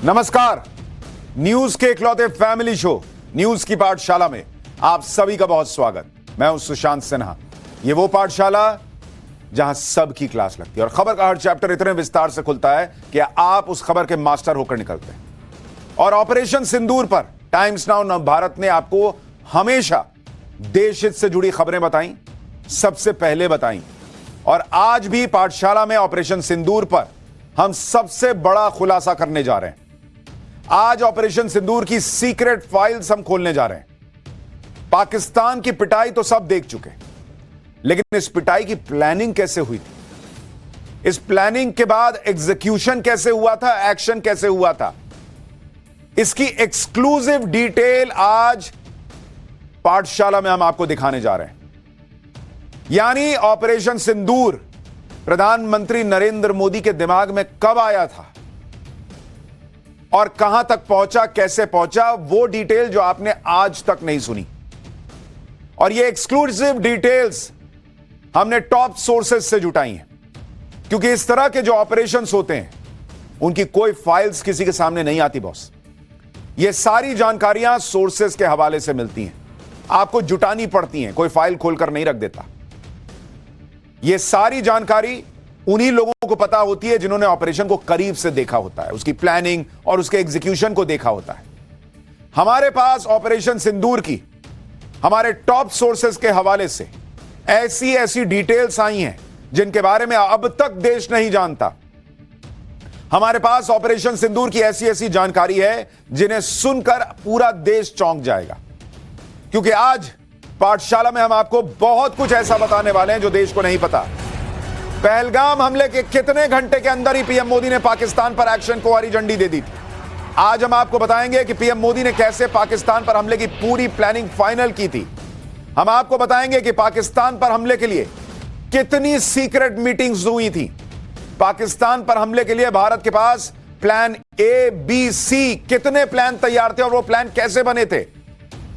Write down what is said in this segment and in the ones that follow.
नमस्कार। न्यूज के इकलौते फैमिली शो न्यूज की पाठशाला में आप सभी का बहुत स्वागत। मैं हूं सुशांत सिन्हा। ये वो पाठशाला जहां सबकी क्लास लगती है और खबर का हर चैप्टर इतने विस्तार से खुलता है कि आप उस खबर के मास्टर होकर निकलते हैं। और ऑपरेशन सिंदूर पर टाइम्स नाउ नव भारत ने आपको हमेशा देश हित से जुड़ी खबरें बताई, सबसे पहले बताई। और आज भी पाठशाला में ऑपरेशन सिंदूर पर हम सबसे बड़ा खुलासा करने जा रहे हैं। आज ऑपरेशन सिंदूर की सीक्रेट फाइल्स हम खोलने जा रहे हैं। पाकिस्तान की पिटाई तो सब देख चुके, लेकिन इस पिटाई की प्लानिंग कैसे हुई थी, इस प्लानिंग के बाद एग्जीक्यूशन कैसे हुआ था, एक्शन कैसे हुआ था, इसकी एक्सक्लूसिव डिटेल आज पाठशाला में हम आपको दिखाने जा रहे हैं। यानी ऑपरेशन सिंदूर प्रधानमंत्री नरेंद्र मोदी के दिमाग में कब आया था और कहां तक पहुंचा, कैसे पहुंचा, वो डिटेल जो आपने आज तक नहीं सुनी। और ये एक्सक्लूसिव डिटेल्स हमने टॉप सोर्सेस से जुटाई हैं, क्योंकि इस तरह के जो ऑपरेशंस होते हैं उनकी कोई फाइल्स किसी के सामने नहीं आती बॉस। ये सारी जानकारियां सोर्सेस के हवाले से मिलती हैं, आपको जुटानी पड़ती हैं, कोई फाइल खोलकर नहीं रख देता। ये सारी जानकारी उन्हीं लोगों को पता होती है जिन्होंने ऑपरेशन को करीब से देखा होता है, उसकी प्लानिंग और उसके एग्जीक्यूशन को देखा होता है। हमारे पास ऑपरेशन सिंदूर की हमारे टॉप सोर्सेस के हवाले से ऐसी ऐसी डिटेल्स आई हैं जिनके बारे में अब तक देश नहीं जानता। हमारे पास ऑपरेशन सिंदूर की ऐसी ऐसी जानकारी है जिन्हें सुनकर पूरा देश चौंक जाएगा, क्योंकि आज पाठशाला में हम आपको बहुत कुछ ऐसा बताने वाले हैं जो देश को नहीं पता। पहलगाम हमले के कितने घंटे के अंदर ही पीएम मोदी ने पाकिस्तान पर एक्शन को हरी झंडी दे दी थी। आज हम आपको बताएंगे कि पीएम मोदी ने कैसे पाकिस्तान पर हमले की पूरी प्लानिंग फाइनल की थी। हम आपको बताएंगे कि पाकिस्तान पर हमले के लिए कितनी सीक्रेट मीटिंग्स हुई थी। पाकिस्तान पर हमले के लिए भारत के पास प्लान ए, बी, सी कितने प्लान तैयार थे और वो प्लान कैसे बने थे।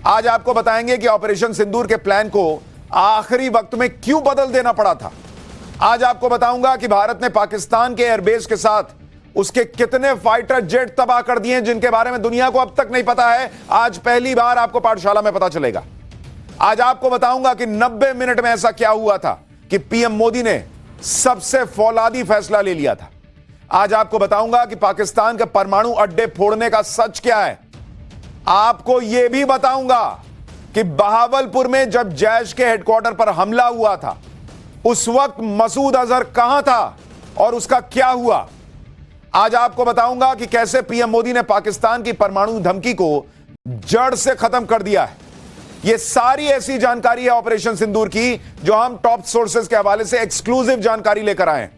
आज आपको बताएंगे कि ऑपरेशन सिंदूर के प्लान को आखिरी वक्त में क्यों बदल देना पड़ा था। आज आपको बताऊंगा कि भारत ने पाकिस्तान के एयरबेस के साथ उसके कितने फाइटर जेट तबाह कर दिए जिनके बारे में दुनिया को अब तक नहीं पता है। आज पहली बार आपको पाठशाला में पता चलेगा। आज आपको बताऊंगा कि 90 मिनट में ऐसा क्या हुआ था कि पीएम मोदी ने सबसे फौलादी फैसला ले लिया था। आज आपको बताऊंगा कि पाकिस्तान के परमाणु अड्डे फोड़ने का सच क्या है। आपको यह भी बताऊंगा कि बहावलपुर में जब जैश के हेडक्वार्टर पर हमला हुआ था उस वक्त मसूद अजहर कहां था और उसका क्या हुआ। आज आपको बताऊंगा कि कैसे पीएम मोदी ने पाकिस्तान की परमाणु धमकी को जड़ से खत्म कर दिया है। यह सारी ऐसी जानकारी है ऑपरेशन सिंदूर की जो हम टॉप सोर्सेस के हवाले से एक्सक्लूसिव जानकारी लेकर आए।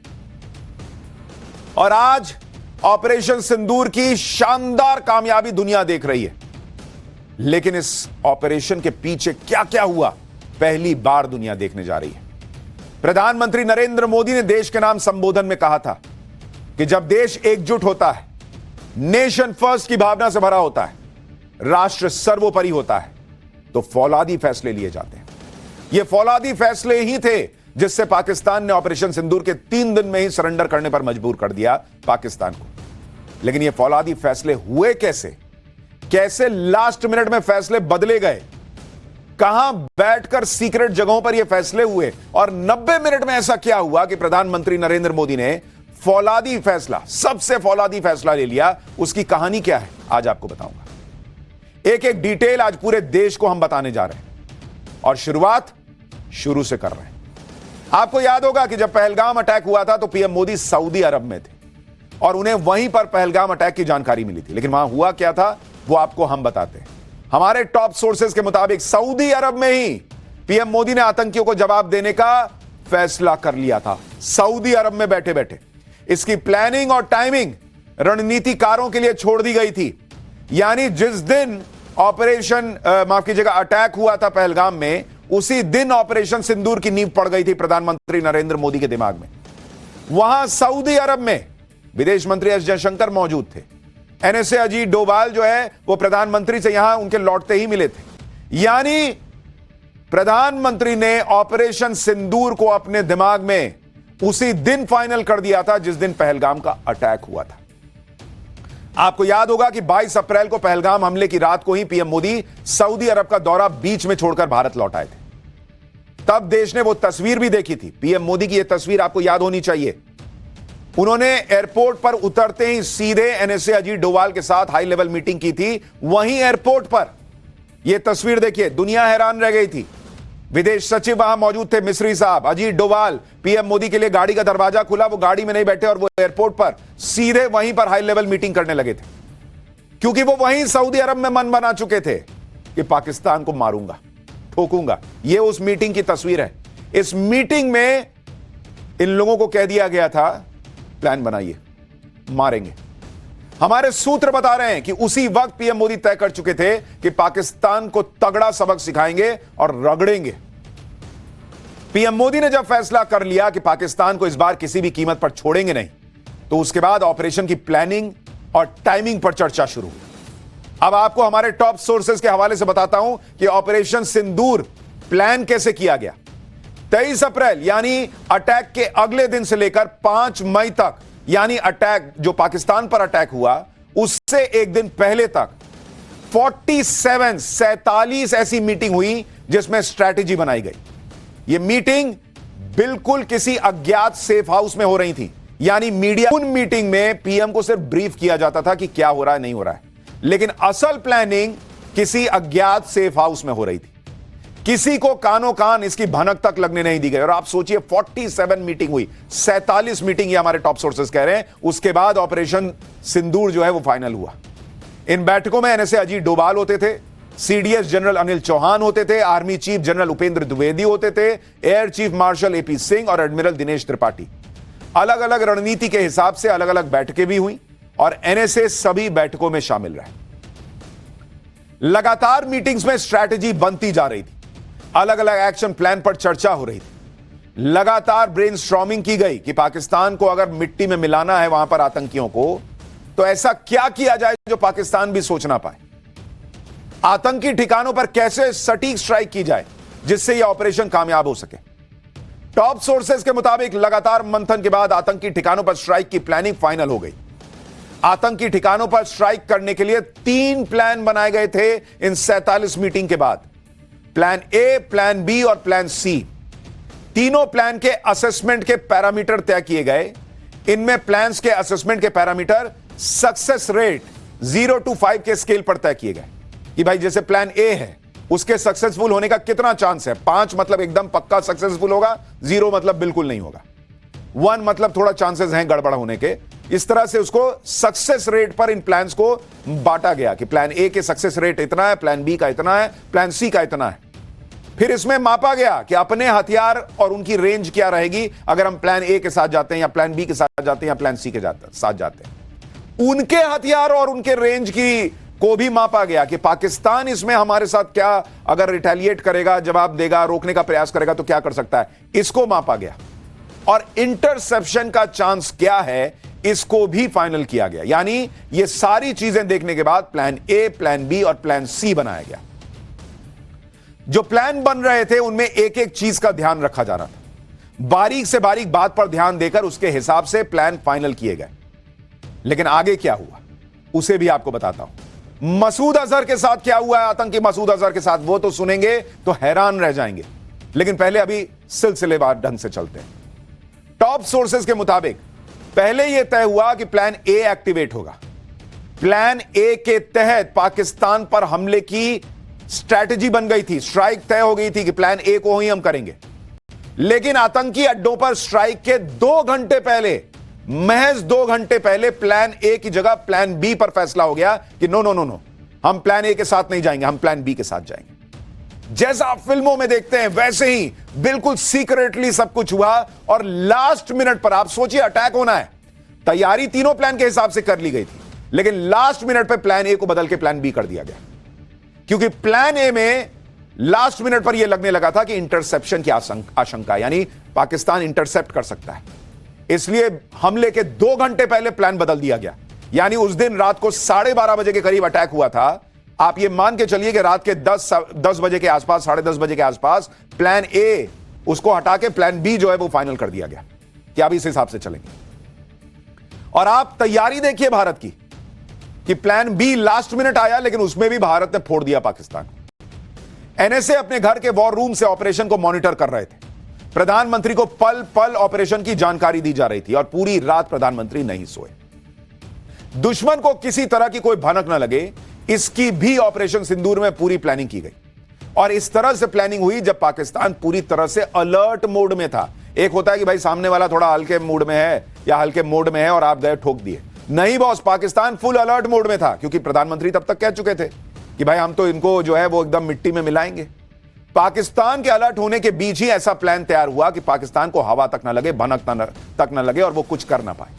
और आज ऑपरेशन सिंदूर की शानदार कामयाबी दुनिया देख रही है, लेकिन इस ऑपरेशन के पीछे क्या क्या हुआ पहली बार दुनिया देखने जा रही है। प्रधानमंत्री नरेंद्र मोदी ने देश के नाम संबोधन में कहा था कि जब देश एकजुट होता है, नेशन फर्स्ट की भावना से भरा होता है, राष्ट्र सर्वोपरि होता है, तो फौलादी फैसले लिए जाते हैं। ये फौलादी फैसले ही थे जिससे पाकिस्तान ने ऑपरेशन सिंदूर के 3 दिन में ही सरेंडर करने पर मजबूर कर दिया पाकिस्तान को। लेकिन ये फौलादी फैसले हुए कैसे, कैसे लास्ट मिनट में फैसले बदले गए, कहां बैठकर सीक्रेट जगहों पर यह फैसले हुए, और 90 मिनट में ऐसा क्या हुआ कि प्रधानमंत्री नरेंद्र मोदी ने फौलादी फैसला, सबसे फौलादी फैसला ले लिया। उसकी कहानी क्या है आज आपको बताऊंगा। एक एक डिटेल आज पूरे देश को हम बताने जा रहे हैं और शुरुआत शुरू से कर रहे हैं। आपको याद होगा कि जब पहलगाम अटैक हुआ था तो पीएम मोदी सऊदी अरब में थे और उन्हें वहीं पर पहलगाम अटैक की जानकारी मिली थी। लेकिन वहां हुआ क्या था वो आपको हम बताते हैं। हमारे टॉप सोर्सेस के मुताबिक सऊदी अरब में ही पीएम मोदी ने आतंकियों को जवाब देने का फैसला कर लिया था। सऊदी अरब में बैठे बैठे इसकी प्लानिंग और टाइमिंग रणनीतिकारों के लिए छोड़ दी गई थी। यानी जिस दिन ऑपरेशन माफ कीजिएगा अटैक हुआ था पहलगाम में, उसी दिन ऑपरेशन सिंदूर की नींव पड़ गई थी प्रधानमंत्री नरेंद्र मोदी के दिमाग में। वहां सऊदी अरब में विदेश मंत्री एस जयशंकर मौजूद थे। एनएसए अजीत डोभाल जो है वो प्रधानमंत्री से यहां उनके लौटते ही मिले थे। यानी प्रधानमंत्री ने ऑपरेशन सिंदूर को अपने दिमाग में उसी दिन फाइनल कर दिया था जिस दिन पहलगाम का अटैक हुआ था। आपको याद होगा कि 22 अप्रैल को पहलगाम हमले की रात को ही पीएम मोदी सऊदी अरब का दौरा बीच में छोड़कर भारत लौट आए थे। तब देश ने वो तस्वीर भी देखी थी। पीएम मोदी की यह तस्वीर आपको याद होनी चाहिए। उन्होंने एयरपोर्ट पर उतरते ही सीधे एनएसए अजीत डोभाल के साथ हाई लेवल मीटिंग की थी, वहीं एयरपोर्ट पर। यह तस्वीर देखिए, दुनिया हैरान रह गई थी। विदेश सचिव वहां मौजूद थे, मिस्री साहब, अजीत डोभाल। पीएम मोदी के लिए गाड़ी का दरवाजा खुला, वो गाड़ी में नहीं बैठे और वो एयरपोर्ट पर सीधे वहीं पर हाई लेवल मीटिंग करने लगे थे, क्योंकि वो वहीं सऊदी अरब में मन बना चुके थे कि पाकिस्तान को मारूंगा, ठोकूंगा। ये उस मीटिंग की तस्वीर है। इस मीटिंग में इन लोगों को कह दिया गया था, प्लान बनाइए, मारेंगे। हमारे सूत्र बता रहे हैं कि उसी वक्त पीएम मोदी तय कर चुके थे कि पाकिस्तान को तगड़ा सबक सिखाएंगे और रगड़ेंगे। पीएम मोदी ने जब फैसला कर लिया कि पाकिस्तान को इस बार किसी भी कीमत पर छोड़ेंगे नहीं, तो उसके बाद ऑपरेशन की प्लानिंग और टाइमिंग पर चर्चा शुरू हुई। अब आपको हमारे टॉप सोर्सेज के हवाले से बताता हूं कि ऑपरेशन सिंदूर प्लान कैसे किया गया। 23 अप्रैल यानी अटैक के अगले दिन से लेकर 5 मई तक, यानी अटैक जो पाकिस्तान पर अटैक हुआ उससे एक दिन पहले तक 47 ऐसी मीटिंग हुई जिसमें स्ट्रैटेजी बनाई गई। यह मीटिंग बिल्कुल किसी अज्ञात सेफ हाउस में हो रही थी, यानी मीडिया। उन मीटिंग में पीएम को सिर्फ ब्रीफ किया जाता था कि क्या हो रहा है, नहीं हो रहा है, लेकिन असल प्लानिंग किसी अज्ञात सेफ हाउस में हो रही थी। किसी को कानो कान इसकी भनक तक लगने नहीं दी गई। और आप सोचिए 47 मीटिंग हुई, 47 मीटिंग, ये हमारे टॉप सोर्सेस कह रहे हैं। उसके बाद ऑपरेशन सिंदूर जो है वो फाइनल हुआ। इन बैठकों में एनएसए अजीत डोभाल होते थे, सीडीएस जनरल अनिल चौहान होते थे, army chief general Upendra Dwivedi होते थे, air chief marshal AP Singh और एडमिरल दिनेश त्रिपाठी। अलग अलग रणनीति के हिसाब से अलग अलग बैठकें भी हुई और एनएसए सभी बैठकों में शामिल रहे। लगातार मीटिंग्स में स्ट्रैटेजी बनती जा रही थी, अलग अलग एक्शन प्लान पर चर्चा हो रही थी। लगातार ब्रेनस्टॉर्मिंग की गई कि पाकिस्तान को अगर मिट्टी में मिलाना है वहां पर आतंकियों को, तो ऐसा क्या किया जाए जो पाकिस्तान भी सोच ना पाए। आतंकी ठिकानों पर कैसे सटीक स्ट्राइक की जाए जिससे यह ऑपरेशन कामयाब हो सके। टॉप सोर्सेज के मुताबिक लगातार मंथन के बाद आतंकी ठिकानों पर स्ट्राइक की प्लानिंग फाइनल हो गई। आतंकी ठिकानों पर स्ट्राइक करने के लिए 3 प्लान बनाए गए थे इन 47 मीटिंग के बाद। प्लान ए, प्लान बी और प्लान सी। तीनों प्लान के असेसमेंट के पैरामीटर तय किए गए। इनमें प्लान्स के असेसमेंट के पैरामीटर सक्सेस रेट 0 to 5 के स्केल पर तय किए गए कि भाई जैसे प्लान ए है उसके सक्सेसफुल होने का कितना चांस है। 5 मतलब एकदम पक्का सक्सेसफुल होगा, 0 मतलब बिल्कुल नहीं होगा, 1 मतलब थोड़ा चांसेस हैं गड़बड़ होने के। इस तरह से उसको सक्सेस रेट पर इन प्लान्स को बांटा गया कि प्लान ए के सक्सेस रेट इतना है, प्लान बी का इतना है, प्लान सी का इतना है। फिर इसमें मापा गया कि अपने हथियार और उनकी रेंज क्या रहेगी अगर हम प्लान ए के साथ जाते हैं या प्लान बी के साथ जाते हैं या प्लान सी के साथ जाते हैं। उनके हथियार और उनके रेंज की को भी मापा गया कि पाकिस्तान इसमें हमारे साथ क्या, अगर रिटेलिएट करेगा, जवाब देगा, रोकने का प्रयास करेगा तो क्या कर सकता है, इसको मापा गया। और इंटरसेप्शन का चांस क्या है इसको भी फाइनल किया गया। यानी ये सारी चीजें देखने के बाद प्लान ए, प्लान बी और प्लान सी बनाया गया। जो प्लान बन रहे थे उनमें एक एक चीज का ध्यान रखा जा रहा था। बारीक से बारीक बात पर ध्यान देकर उसके हिसाब से प्लान फाइनल किए गए। लेकिन आगे क्या हुआ उसे भी आपको बताता हूं। मसूद अजहर के साथ क्या हुआ है, आतंकी मसूद अजहर के साथ, वो तो सुनेंगे तो हैरान रह जाएंगे। लेकिन पहले अभी सिलसिलेवार ढंग से चलते हैं। टॉप सोर्सेज के मुताबिक पहले यह तय हुआ कि प्लान ए एक्टिवेट होगा। प्लान ए के तहत पाकिस्तान पर हमले की स्ट्रैटेजी बन गई थी, स्ट्राइक तय हो गई थी कि प्लान ए को ही हम करेंगे। लेकिन आतंकी अड्डों पर स्ट्राइक के 2 घंटे पहले, महज 2 घंटे पहले, प्लान ए की जगह प्लान बी पर फैसला हो गया कि नो नो नो नो, हम प्लान ए के साथ नहीं जाएंगे, हम प्लान बी के साथ जाएंगे। जैसा आप फिल्मों में देखते हैं वैसे ही बिल्कुल सीक्रेटली सब कुछ हुआ। और लास्ट मिनट पर, आप सोचिए अटैक होना है, तैयारी तीनों प्लान के हिसाब से कर ली गई थी, लेकिन लास्ट मिनट पर प्लान ए को बदल के प्लान बी कर दिया गया, क्योंकि प्लान ए में लास्ट मिनट पर यह लगने लगा था कि इंटरसेप्शन की आशंका, यानी पाकिस्तान इंटरसेप्ट कर सकता है। इसलिए हमले के 2 घंटे पहले प्लान बदल दिया गया। यानी उस दिन रात को 12:30 बजे के करीब अटैक हुआ था। आप ये मान के चलिए कि रात के 10 बजे के आसपास, 10:30 बजे के आसपास प्लान ए उसको हटा के प्लान बी जो है वो फाइनल कर दिया गया कि आप इस हिसाब से चलेंगे। और आप तैयारी देखिए भारत की। कि प्लान बी लास्ट मिनट आया, लेकिन उसमें भी भारत ने फोड़ दिया पाकिस्तान। एनएसए अपने घर के वॉर रूम से ऑपरेशन को मॉनिटर कर रहे थे। प्रधानमंत्री को पल पल ऑपरेशन की जानकारी दी जा रही थी और पूरी रात प्रधानमंत्री नहीं सोए। दुश्मन को किसी तरह की कोई भनक न लगे, इसकी भी ऑपरेशन सिंदूर में पूरी प्लानिंग की गई। और इस तरह से प्लानिंग हुई जब पाकिस्तान पूरी तरह से अलर्ट मोड में था। एक होता है कि भाई सामने वाला थोड़ा हल्के मूड में है या हल्के मोड में है और आप गए ठोक दिए। नहीं boss, Pakistan full alert mode में था, क्योंकि प्रधानमंत्री तब तक कह चुके थे कि भाई हम तो इनको जो है वो एकदम मिट्टी में मिलाएंगे। पाकिस्तान के अलर्ट होने के बीच ही ऐसा प्लान तैयार हुआ कि पाकिस्तान को हवा तक न लगे, भनक तक न लगे और वो कुछ कर ना पाए।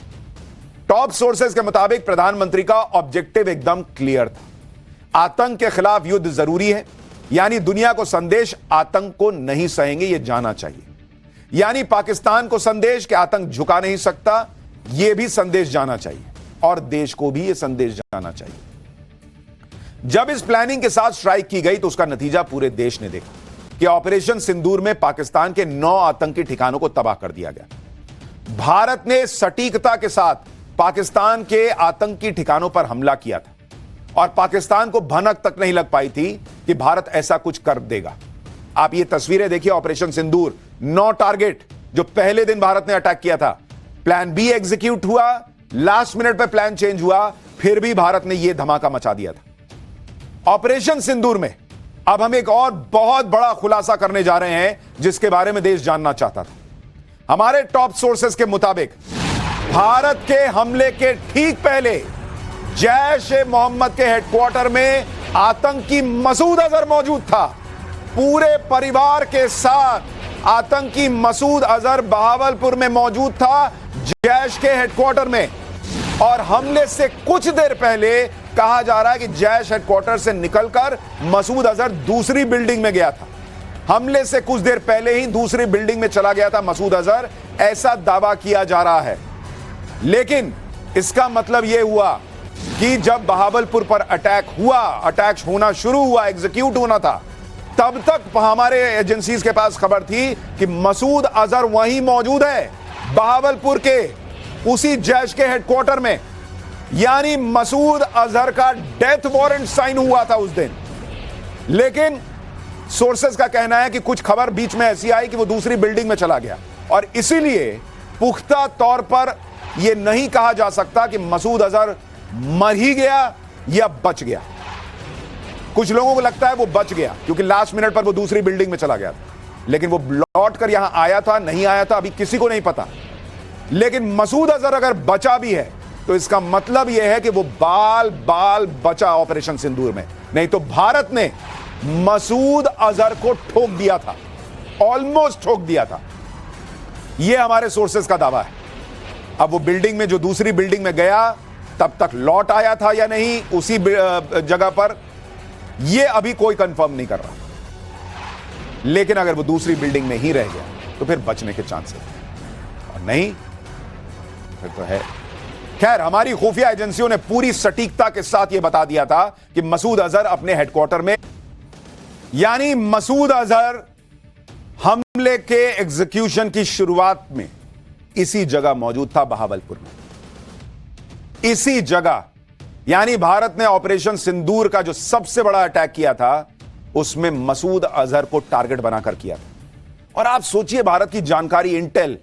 टॉप सोर्सेज के मुताबिक प्रधानमंत्री का ऑब्जेक्टिव एकदम क्लियर था। आतंक के खिलाफ युद्ध जरूरी है, यानी दुनिया को संदेश आतंक को नहीं सहेंगे, यह जाना चाहिए। यानी पाकिस्तान को संदेश कि आतंक झुका नहीं सकता, यह भी संदेश जाना चाहिए और देश को भी यह संदेश जाना चाहिए। जब इस प्लानिंग के साथ स्ट्राइक की गई तो उसका नतीजा पूरे देश ने देखा कि ऑपरेशन सिंदूर में पाकिस्तान के 9 आतंकी ठिकानों को तबाह कर दिया गया। भारत ने सटीकता के साथ पाकिस्तान के आतंकी ठिकानों पर हमला किया था और पाकिस्तान को भनक तक नहीं लग पाई थी कि भारत ऐसा कुछ कर देगा। आप ये तस्वीरें देखिए, ऑपरेशन सिंदूर, 9 टारगेट जो पहले दिन भारत ने अटैक किया था। प्लान बी एग्जीक्यूट हुआ, लास्ट मिनट पे प्लान चेंज हुआ, फिर भी भारत ने यह धमाका मचा दिया था। ऑपरेशन सिंदूर में अब हम एक और बहुत बड़ा खुलासा करने जा रहे हैं, जिसके बारे में देश जानना चाहता था। हमारे टॉप सोर्सेस के मुताबिक भारत के हमले के ठीक पहले जैश-ए-मोहम्मद के हेडक्वार्टर में आतंकी मसूद अजहर मौजूद था। पूरे परिवार के साथ आतंकी मसूद अजहर बहावलपुर में मौजूद था, जैश के हेडक्वार्टर में। और हमले से कुछ देर पहले कहा जा रहा है कि जैश हेडक्वार्टर से निकलकर मसूद अजहर दूसरी बिल्डिंग में गया था। हमले से कुछ देर पहले ही दूसरी बिल्डिंग में चला गया था मसूद अजहर, ऐसा दावा किया जा रहा है। लेकिन इसका मतलब यह हुआ कि जब बहावलपुर पर अटैक होना शुरू हुआ, एग्जीक्यूट होना था, तब तक हमारे एजेंसीज के पास खबर थी कि मसूद अजहर वहीं मौजूद है, बहावलपुर के उसी जैश के हेडक्वार्टर में। यानी मसूद अजहर का डेथ वारंट साइन हुआ था उस दिन। लेकिन सोर्सेस का कहना है कि कुछ खबर बीच में ऐसी आई कि वो दूसरी बिल्डिंग में चला गया और इसीलिए पुख्ता तौर पर यह नहीं कहा जा सकता कि मसूद अजहर मर ही गया या बच गया। कुछ लोगों को लगता है वो बच गया क्योंकि लास्ट मिनट पर वो दूसरी बिल्डिंग में चला गया था, लेकिन वो लौट कर यहां आया था नहीं आया था अभी किसी को नहीं पता। लेकिन मसूद अजहर अगर बचा भी है तो इसका मतलब यह है कि वो बाल बाल बचा ऑपरेशन सिंदूर में, नहीं तो भारत ने मसूद अजहर को ठोक दिया था, ऑलमोस्ट ठोक दिया था। यह हमारे सोर्सेस का दावा है। अब वो बिल्डिंग में, जो दूसरी बिल्डिंग में गया, तब तक लौट आया था या नहीं उसी जगह पर, यह अभी कोई कंफर्म नहीं कर रहा। लेकिन अगर वो दूसरी बिल्डिंग में ही रह गया तो फिर बचने के चांसेस हैं, और नहीं फिर तो है। खैर, हमारी खुफिया एजेंसियों ने पूरी सटीकता के साथ यह बता दिया था कि मसूद अजहर अपने हेडक्वार्टर में, यानी मसूद अजहर हमले के एग्जीक्यूशन की शुरुआत में इसी जगह मौजूद था, बहावलपुर में, इसी जगह। यानी भारत ने ऑपरेशन सिंदूर का जो सबसे बड़ा अटैक किया था उसमें मसूद अजहर को टारगेट बनाकर किया था। और आप सोचिए, भारत की जानकारी, इंटेल,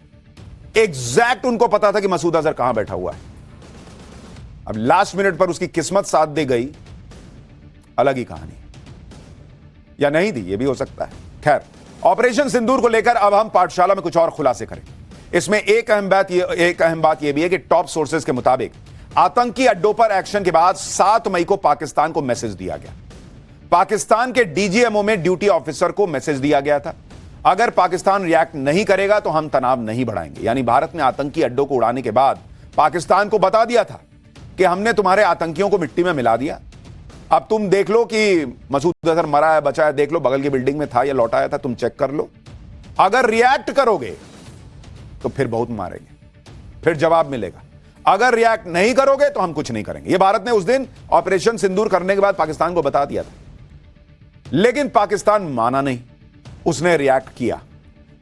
एग्जैक्ट उनको पता था कि मसूद अजहर कहां बैठा हुआ है। अब लास्ट मिनट पर उसकी किस्मत साथ दे गई, अलग ही कहानी, या नहीं दी, यह भी हो सकता है। खैर, ऑपरेशन सिंदूर को लेकर अब हम पाठशाला में कुछ और खुलासे करें। इसमें एक अहम बात यह भी है कि टॉप सोर्सेज के मुताबिक आतंकी अड्डों पर एक्शन के बाद 7 मई को पाकिस्तान को मैसेज दिया गया। पाकिस्तान के डीजीएमओ में ड्यूटी ऑफिसर को मैसेज दिया गया था, अगर पाकिस्तान रिएक्ट नहीं करेगा तो हम तनाव नहीं बढ़ाएंगे। यानी भारत ने आतंकी अड्डों को उड़ाने के बाद पाकिस्तान को बता दिया था कि हमने तुम्हारे आतंकियों को मिट्टी में मिला दिया, अब तुम देख लो कि मसूद अजहर मरा है बचा है, देख लो बगल की बिल्डिंग में था या लौटा आया था, तुम चेक कर लो। अगर रिएक्ट करोगे तो फिर बहुत मारेंगे, फिर जवाब मिलेगा। अगर रिएक्ट नहीं करोगे तो हम कुछ नहीं करेंगे। यह भारत ने उस दिन ऑपरेशन सिंदूर करने के बाद पाकिस्तान को बता दिया था। लेकिन पाकिस्तान माना नहीं, उसने रिएक्ट किया।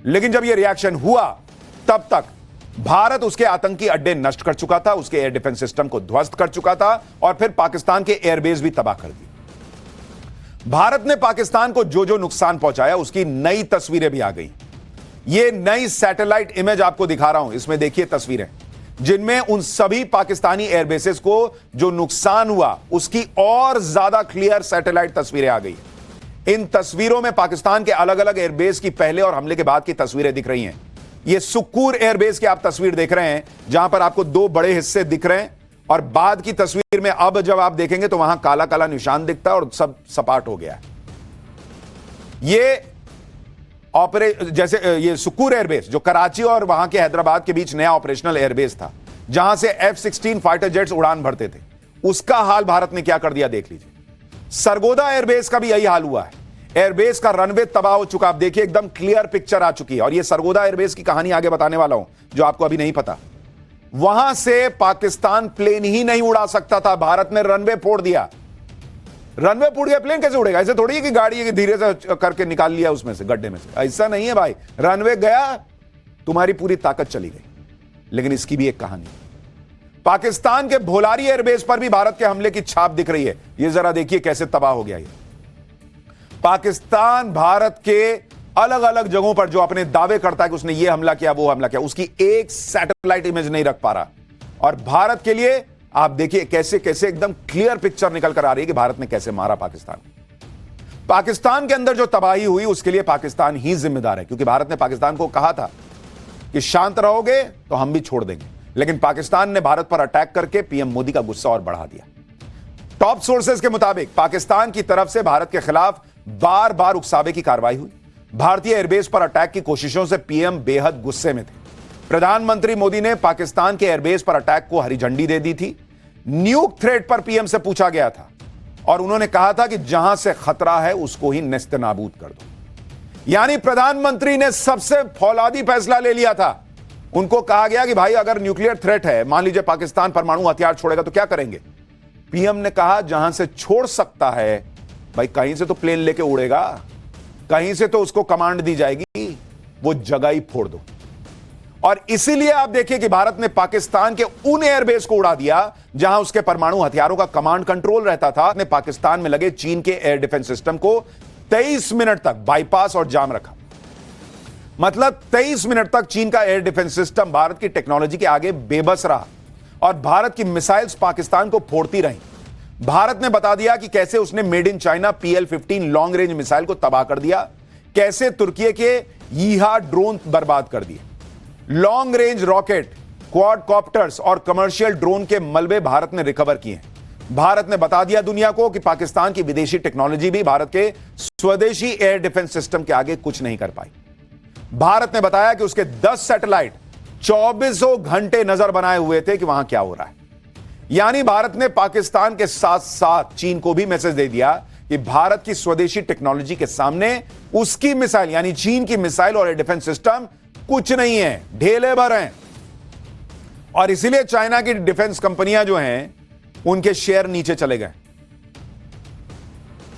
लेकिन जब यह रिएक्शन हुआ तब तक भारत उसके आतंकी अड्डे नष्ट कर चुका था, उसके एयर डिफेंस सिस्टम को ध्वस्त कर चुका था और फिर पाकिस्तान के एयरबेस भी तबाह कर दिए। भारत ने पाकिस्तान को जो जो नुकसान पहुंचाया उसकी नई तस्वीरें भी आ गई। ये नई सैटेलाइट इमेज आपको दिखा रहा हूं, इसमें देखिए तस्वीरें जिनमें उन सभी पाकिस्तानी एयरबेसेस को जो नुकसान हुआ उसकी और ज्यादा क्लियर सैटेलाइट तस्वीरें आ गई। इन तस्वीरों में पाकिस्तान के अलग अलग एयरबेस की पहले और हमले के बाद की तस्वीरें दिख रही हैं। ये सुक्कूर एयरबेस की आप तस्वीर देख रहे हैं जहां पर आपको दो बड़े हिस्से दिख रहे हैं और बाद की तस्वीर में अब जब आप देखेंगे तो वहां काला काला निशान दिखता है और सब सपाट हो गया है। जैसे ये सुक्कूर एयरबेस जो कराची और वहां के हैदराबाद के बीच नया ऑपरेशनल एयरबेस था जहां से F-16 फाइटर जेट्स उड़ान भरते थे, उसका हाल भारत ने क्या कर दिया देख लीजिए। सरगोदा एयरबेस का भी यही हाल हुआ है। एयरबेस का रनवे तबाह हो चुका, आप देखिए एकदम क्लियर पिक्चर आ चुकी है। और ये सरगोदा एयरबेस की कहानी आगे बताने वाला हूं जो आपको अभी नहीं पता। वहां से पाकिस्तान प्लेन ही नहीं उड़ा सकता था, भारत ने रनवे फोड़ दिया। रनवे फूट गया, प्लेन कैसे उड़ेगा? ऐसे थोड़ी है कि गाड़ी धीरे से करके निकाल लिया उसमें से, गड्ढे में से। ऐसा नहीं है भाई, रनवे गया, तुम्हारी पूरी ताकत चली गई। लेकिन इसकी भी एक कहानी, पाकिस्तान के भोलारी एयरबेस पर भी भारत के हमले की छाप दिख रही है। ये जरा देखिए कैसे तबाह हो गया ये। पाकिस्तान भारत के अलग अलग जगहों पर जो अपने दावे करता है कि उसने ये हमला किया वो हमला किया, उसकी एक सैटेलाइट इमेज नहीं रख पा रहा। और भारत के लिए आप देखिए कैसे कैसे एकदम क्लियर पिक्चर निकल कर आ रही है कि भारत ने कैसे मारा पाकिस्तान। पाकिस्तान के अंदर जो तबाही हुई उसके लिए पाकिस्तान ही जिम्मेदार है, क्योंकि भारत ने पाकिस्तान को कहा था कि शांत रहोगे तो हम भी छोड़ देंगे। लेकिन पाकिस्तान ने भारत पर अटैक करके पीएम मोदी का गुस्सा और बढ़ा दिया। टॉप सोर्सेज के मुताबिक पाकिस्तान की तरफ से भारत के खिलाफ बार बार उकसावे की कार्रवाई हुई। भारतीय एयरबेस पर अटैक की कोशिशों से पीएम बेहद गुस्से में थे। प्रधानमंत्री मोदी ने पाकिस्तान के एयरबेस पर अटैक को हरी झंडी दे दी थी। न्यूक थ्रेट पर पीएम से पूछा गया था और उन्होंने कहा था कि जहां से खतरा है उसको ही नेस्तनाबूद कर दो। यानी प्रधानमंत्री ने सबसे फौलादी फैसला ले लिया था। उनको कहा गया कि भाई अगर न्यूक्लियर थ्रेट है, मान लीजिए पाकिस्तान परमाणु हथियार छोड़ेगा तो क्या करेंगे? पीएम ने कहा जहां से छोड़ सकता है भाई, कहीं से तो प्लेन लेके उड़ेगा, कहीं से तो उसको कमांड दी जाएगी, वो जगह ही फोड़ दो। और इसीलिए आप देखिए कि भारत ने पाकिस्तान के उन एयरबेस को उड़ा दिया जहां उसके परमाणु हथियारों का कमांड कंट्रोल रहता था। ने पाकिस्तान में लगे चीन के एयर डिफेंस सिस्टम को 23 मिनट तक बाईपास और जाम रखा। मतलब 23 मिनट तक चीन का एयर डिफेंस सिस्टम भारत की टेक्नोलॉजी के आगे बेबस रहा और भारत की मिसाइल्स पाकिस्तान को फोड़ती रहीं। भारत ने बता दिया कि कैसे उसने made in China PL-15 long range missile को तबाह कर दिया, कैसे तुर्की के यीहा ड्रोन बर्बाद कर दिए। लॉन्ग रेंज रॉकेट, क्वाडकॉप्टर्स और कमर्शियल ड्रोन के मलबे भारत ने रिकवर किए हैं। भारत ने बता दिया दुनिया को कि पाकिस्तान की विदेशी टेक्नोलॉजी भी भारत के स्वदेशी एयर डिफेंस सिस्टम के आगे कुछ नहीं कर पाई। भारत ने बताया कि उसके 10 सैटेलाइट 24 घंटे नजर बनाए हुए थे कि वहां क्या हो रहा है। यानी भारत ने पाकिस्तान के साथ साथ चीन को भी मैसेज दे दिया कि भारत की स्वदेशी टेक्नोलॉजी के सामने उसकी मिसाइल यानी चीन की मिसाइल और एयर डिफेंस सिस्टम कुछ नहीं है, ढेले भर हैं। और इसीलिए चाइना की डिफेंस कंपनियां जो हैं उनके शेयर नीचे चले गए,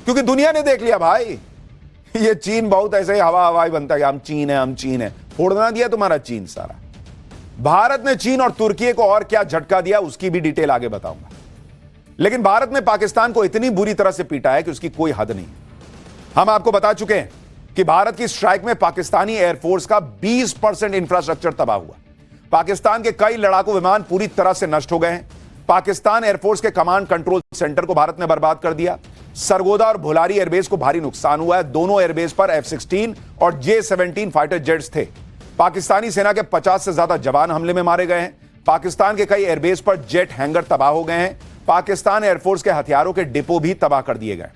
क्योंकि दुनिया ने देख लिया भाई ये चीन बहुत ऐसे ही हवा हवाई बनता है, हम चीन है, हम चीन है। फोड़ना दिया तुम्हारा चीन सारा। भारत ने चीन और तुर्की को और क्या झटका दिया उसकी भी डिटेल आगे बताऊंगा। लेकिन भारत ने पाकिस्तान को इतनी बुरी तरह से पीटा है कि उसकी कोई हद नहीं। हम आपको बता चुके हैं कि भारत की स्ट्राइक में पाकिस्तानी एयरफोर्स का 20% इंफ्रास्ट्रक्चर तबाह हुआ। पाकिस्तान के कई लड़ाकू विमान पूरी तरह से नष्ट हो गए हैं। पाकिस्तान एयरफोर्स के कमांड कंट्रोल सेंटर को भारत ने बर्बाद कर दिया। सरगोदा और भोलारी एयरबेस को भारी नुकसान हुआ है। दोनों एयरबेस पर F-16 और J-17 फाइटर जेट्स थे। पाकिस्तानी सेना के 50 से ज्यादा जवान हमले में मारे गए हैं। पाकिस्तान के कई एयरबेस पर जेट हैंगर तबाह हो गए हैं। पाकिस्तान एयरफोर्स के हथियारों के डिपो भी तबाह कर दिए गए।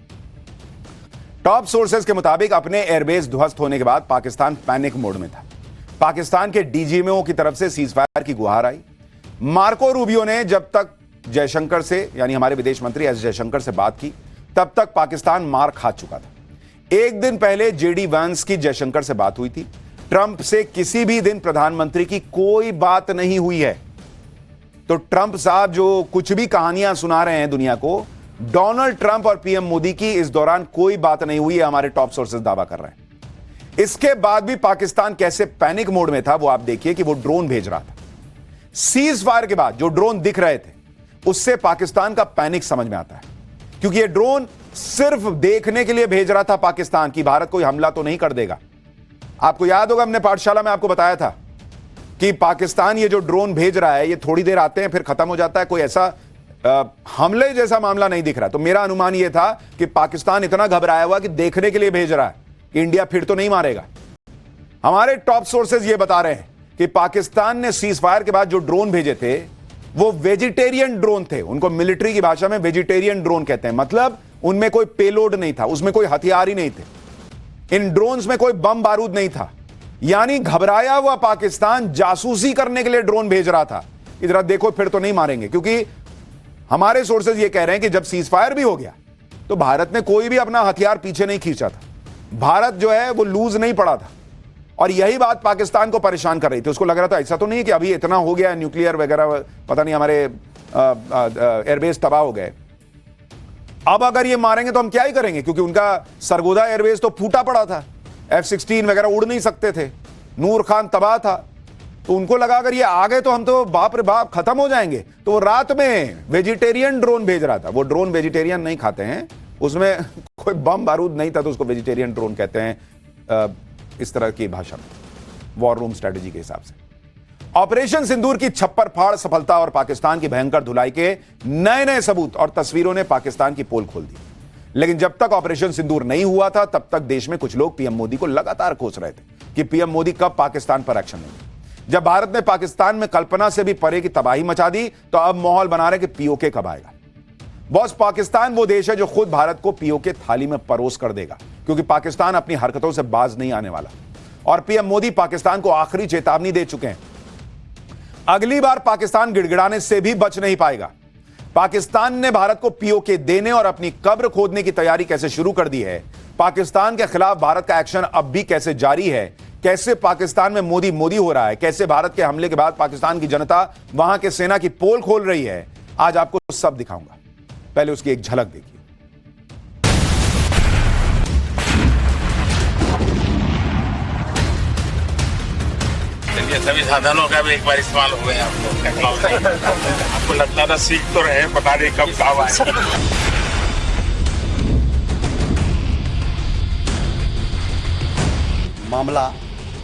टॉप सोर्सेज के मुताबिक अपने एयरबेस ध्वस्त होने के बाद पाकिस्तान पैनिक मोड में था। पाकिस्तान के DGMO की तरफ से सीजफायर की गुहार आई। मार्को रूबियो ने जब तक जयशंकर से यानी हमारे विदेश मंत्री एस जयशंकर से बात की तब तक पाकिस्तान मार खा चुका था। एक दिन पहले JD वैंस की जयशंकर से बात हुई थी। ट्रंप से किसी भी दिन प्रधानमंत्री की कोई बात नहीं हुई है। तो ट्रंप साहब जो कुछ भी कहानियां सुना रहे हैं दुनिया को, डोनाल्ड ट्रंप और पीएम मोदी की इस दौरान कोई बात नहीं हुई है, हमारे टॉप सोर्सेज दावा कर रहे हैं। इसके बाद भी पाकिस्तान कैसे पैनिक मोड में था वो आप देखिए कि वो ड्रोन भेज रहा था। सीज फायर के बाद जो ड्रोन दिख रहे थे उससे पाकिस्तान का पैनिक समझ में आता है, क्योंकि ये ड्रोन सिर्फ देखने के लिए भेज रहा था पाकिस्तान की भारत कोई हमला तो नहीं कर देगा। आपको याद होगा, हमने पाठशाला में आपको बताया था कि पाकिस्तान ये जो ड्रोन भेज रहा है ये थोड़ी देर आते हैं फिर खत्म हो जाता है, कोई ऐसा हमले जैसा मामला नहीं दिख रहा। तो मेरा अनुमान यह था कि पाकिस्तान इतना घबराया हुआ कि देखने के लिए भेज रहा है कि इंडिया फिर तो नहीं मारेगा। हमारे टॉप सोर्सेज ये बता रहे हैं कि पाकिस्तान ने सीज फायर के बाद जो ड्रोन भेजे थे वो वेजिटेरियन ड्रोन थे। उनको मिलिट्री की भाषा में वेजिटेरियन ड्रोन कहते हैं, मतलब उनमें कोई पेलोड नहीं था, उसमें कोई हथियार ही नहीं थे, इन ड्रोन्स में कोई बम बारूद नहीं था। यानी घबराया हुआ पाकिस्तान जासूसी करने के लिए ड्रोन भेज रहा था, इधर देखो फिर तो नहीं मारेंगे। क्योंकि हमारे सोर्सेज ये कह रहे हैं कि जब सीज फायर भी हो गया तो भारत ने कोई भी अपना हथियार पीछे नहीं खींचा था, भारत जो है वो लूज नहीं पड़ा था। और यही बात पाकिस्तान को परेशान कर रही थी। उसको लग रहा था ऐसा तो नहीं कि अभी इतना हो गया न्यूक्लियर वगैरह, पता नहीं हमारे एयरबेस तबाह हो गए, अब अगर ये मारेंगे तो हम क्या ही करेंगे, क्योंकि उनका सरगोदा एयरबेस तो फूटा पड़ा था, F-16 वगैरह उड़ नहीं सकते थे, नूर खान तबाह था। तो उनको लगा अगर ये आ गए तो हम तो बाप रे बाप खत्म हो जाएंगे। तो वो रात में वेजिटेरियन ड्रोन भेज रहा था। वो ड्रोन वेजिटेरियन नहीं खाते हैं, उसमें कोई बम बारूद नहीं था, तो उसको वेजिटेरियन ड्रोन कहते हैं इस तरह की भाषा में, वॉर रूम स्ट्रेटेजी के हिसाब से। ऑपरेशन सिंदूर की छप्पर फाड़ सफलता और पाकिस्तान की भयंकर धुलाई के नए नए सबूत और तस्वीरों ने पाकिस्तान की पोल खोल दी। लेकिन जब तक ऑपरेशन सिंदूर नहीं हुआ था तब तक देश में कुछ लोग पीएम मोदी को लगातार कोस रहे थे कि पीएम मोदी कब पाकिस्तान पर एक्शन लेंगे। जब भारत ने पाकिस्तान में कल्पना से भी परे की तबाही मचा दी तो अब माहौल बना रहे कि पीओके कब आएगा। बॉस, पाकिस्तान वो देश है जो खुद भारत को पीओके थाली में परोस कर देगा, क्योंकि पाकिस्तान अपनी हरकतों से बाज नहीं आने वाला। और पीएम मोदी पाकिस्तान को आखिरी चेतावनी दे चुके हैं, अगली बार पाकिस्तान गिड़गिड़ाने से भी बच नहीं पाएगा। पाकिस्तान ने भारत को पीओके देने और अपनी कब्र खोदने की तैयारी कैसे शुरू कर दी है, पाकिस्तान के खिलाफ भारत का एक्शन अब भी कैसे जारी है, कैसे पाकिस्तान में मोदी मोदी हो रहा है, कैसे भारत के हमले के बाद पाकिस्तान की जनता वहां के सेना की पोल खोल रही है, आज आपको सब दिखाऊंगा। पहले उसकी एक झलक देखिए। सभी साधनों का भी एक बार इस्तेमाल हो गया आपको टेक्नोलॉजी। आपको लगता था सीख तो रहे, पता नहीं कब काम आएगा। मामला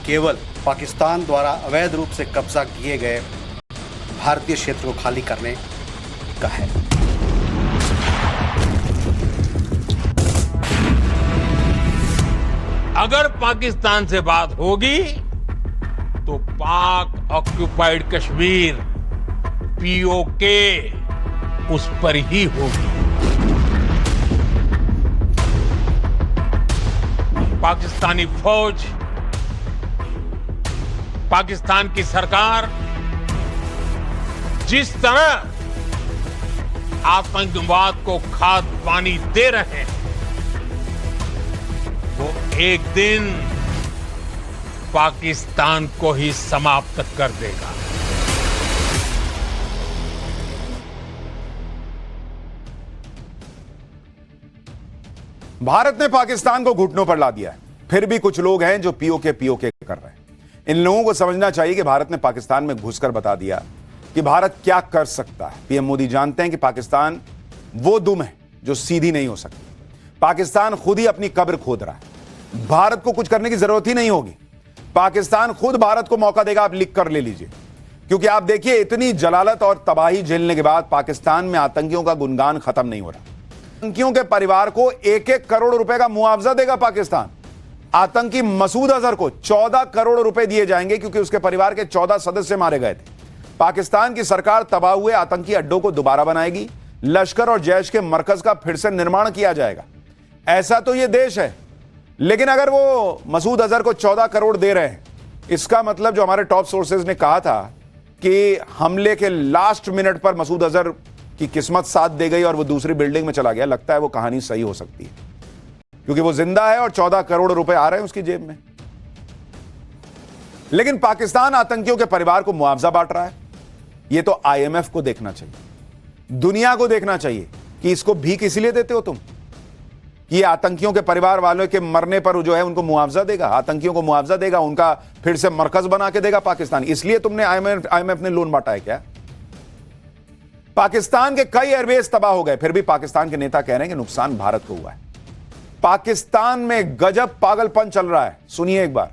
केवल पाकिस्तान द्वारा अवैध रूप से कब्जा किए गए भारतीय क्षेत्र को खाली करने का है। अगर पाकिस्तान से बात होगी तो पाक ऑक्युपाइड कश्मीर पीओके उस पर ही होगी। पाकिस्तानी फौज, पाकिस्तान की सरकार जिस तरह आतंकवाद को खाद पानी दे रहे हैं, वो एक दिन पाकिस्तान को ही समाप्त कर देगा। भारत ने पाकिस्तान को घुटनों पर ला दिया है, फिर भी कुछ लोग हैं जो पीओके कर रहे हैं। इन लोगों को समझना चाहिए कि भारत ने पाकिस्तान में घुसकर बता दिया कि भारत क्या कर सकता है। पीएम मोदी जानते हैं कि पाकिस्तान वो दुम है जो सीधी नहीं हो सकती। पाकिस्तान खुद ही अपनी कब्र खोद रहा है, भारत को कुछ करने की जरूरत ही नहीं होगी। पाकिस्तान खुद भारत को मौका देगा, आप लिख कर ले लीजिए। क्योंकि आप देखिए, इतनी जलालत और तबाही झेलने के बाद पाकिस्तान में आतंकियों का गुणगान खत्म नहीं हो रहा। आतंकियों के परिवार को 1-1 करोड़ रुपए का मुआवजा देगा पाकिस्तान। आतंकी मसूद अजहर को 14 करोड़ रुपए दिए जाएंगे, क्योंकि उसके परिवार के 14 सदस्य मारे गए थे। पाकिस्तान की सरकार तबाह हुए आतंकी अड्डों को दोबारा बनाएगी, लश्कर और जैश के मरकज का फिर से निर्माण किया जाएगा। ऐसा तो यह देश है। लेकिन अगर वो मसूद अजहर को 14 करोड़ दे रहे हैं, इसका मतलब जो हमारे टॉप सोर्सेज ने कहा था कि हमले के लास्ट मिनट पर मसूद अजहर की किस्मत साथ दे गई और वो दूसरी बिल्डिंग में चला गया, लगता है वो कहानी सही हो सकती है, क्योंकि वो जिंदा है और 14 करोड़ रुपए आ रहे हैं उसकी जेब में। लेकिन पाकिस्तान आतंकियों के परिवार को मुआवजा बांट रहा है। यह तो IMF को देखना चाहिए, दुनिया को देखना चाहिए कि इसको भीख इसलिए देते हो तुम। कि ये आतंकियों के परिवार वालों के मरने पर जो है उनको मुआवजा देगा, आतंकियों को मुआवजा देगा, उनका फिर से मरकज बना के देगा पाकिस्तान। इसलिए तुमने आईएमएफ ने लोन बांटा है क्या? पाकिस्तान के कई एयरबेस तबाह हो गए, फिर भी पाकिस्तान के नेता कह रहे हैं कि नुकसान भारत को हुआ है। पाकिस्तान में गजब पागलपन चल रहा है, सुनिए एक बार।